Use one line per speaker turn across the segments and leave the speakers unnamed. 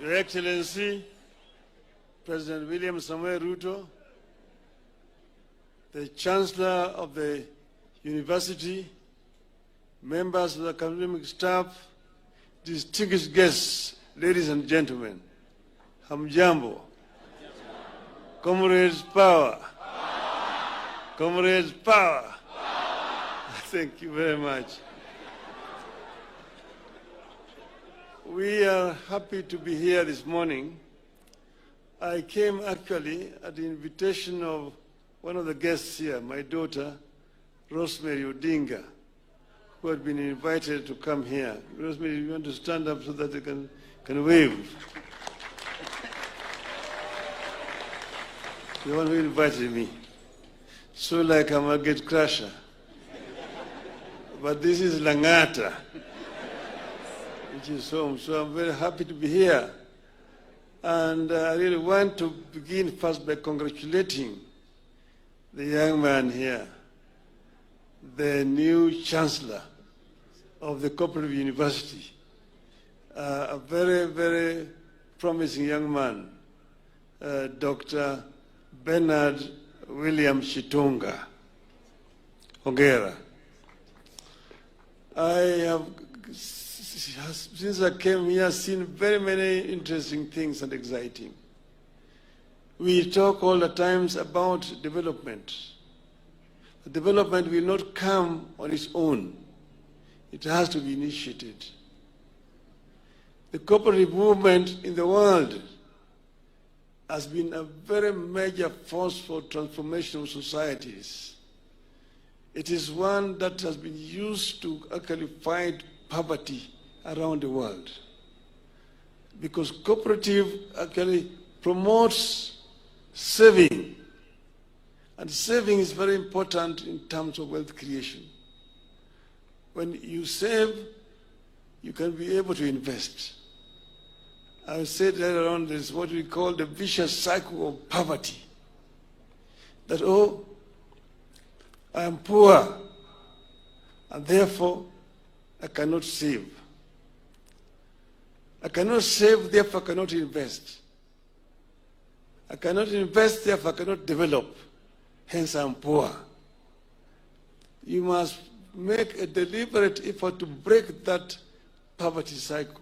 Your Excellency, President William Samoei Ruto, the Chancellor of the University, members of the academic staff, distinguished guests, ladies and gentlemen, hamjambo. Comrades power. Comrades power. Thank you very much. We are happy to be here this morning. I came actually at the invitation of one of the guests here, my daughter, Rosemary Odinga, who had been invited to come here. Rosemary, you want to stand up so that they can wave? The one who invited me. So like I'm a gate crusher. But this is Langata, which is home. So I'm very happy to be here. And I really want to begin first by congratulating the young man here, the new Chancellor of the Cooperative University, a very, very promising young man, Dr. Bernard William Shitunga. Hongera. I have, since I came here, seen very many interesting things and exciting. We talk all the times about development. Development will not come on its own. It has to be initiated. The cooperative movement in the world has been a very major force for transformation of societies. It is one that has been used to actually fight poverty around the world. Because cooperative actually promotes saving. And saving is very important in terms of wealth creation. When you save, you can be able to invest. I said earlier on, there's what we call the vicious cycle of poverty. That, oh, I am poor, and therefore I cannot save. I cannot save, therefore I cannot invest. I cannot invest, therefore I cannot develop. Hence I am poor. You must make a deliberate effort to break that poverty cycle.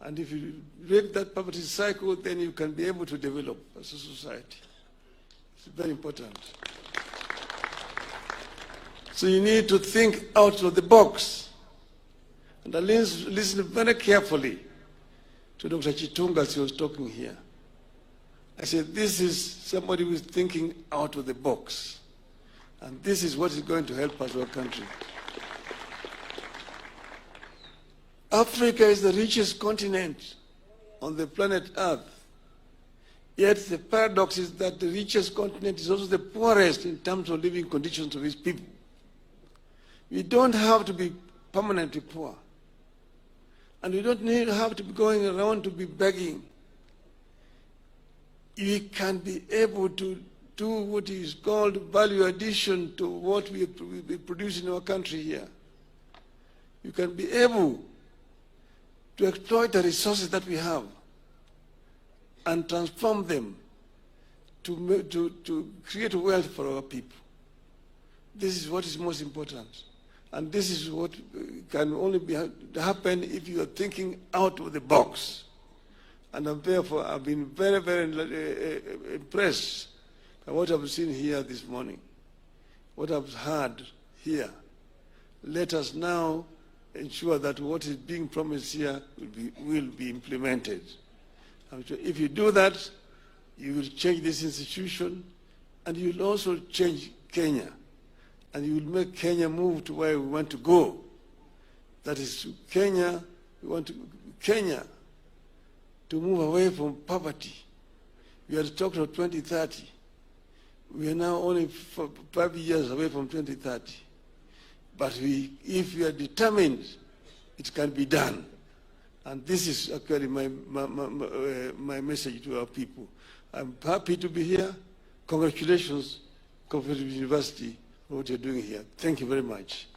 And if you break that poverty cycle, then you can be able to develop as a society. It's very important. So you need to think out of the box. And I listen very carefully to Dr. Chitunga as he was talking here. I said, this is somebody who is thinking out of the box. And this is what is going to help us, our country. Africa is the richest continent on the planet Earth. Yet the paradox is that the richest continent is also the poorest in terms of living conditions of its people. We don't have to be permanently poor. And we don't have to be going around to be begging. We can be able to do what is called value addition to what we produce in our country here. You can be able to exploit the resources that we have and transform them to create wealth for our people. This is what is most important. And this is what can only happen if you are thinking out of the box. And therefore, I've been very, very impressed by what I've seen here this morning, what I've heard here. Let us now ensure that what is being promised here will be implemented. If you do that, you will change this institution, and you will also change Kenya. And you will make Kenya move to where we want to go. That is, Kenya, we want Kenya to move away from poverty. We had talked of 2030. We are now only 5 years away from 2030. But if we are determined, it can be done. And this is actually my message to our people. I'm happy to be here. Congratulations, Cooperative University, for what you're doing here. Thank you very much.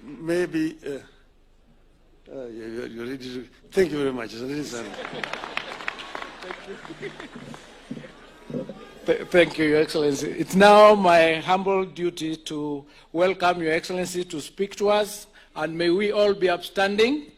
maybe you're ready to. Thank you very much.
Thank you, Your Excellency. It's now my humble duty to welcome Your Excellency to speak to us, and may we all be upstanding.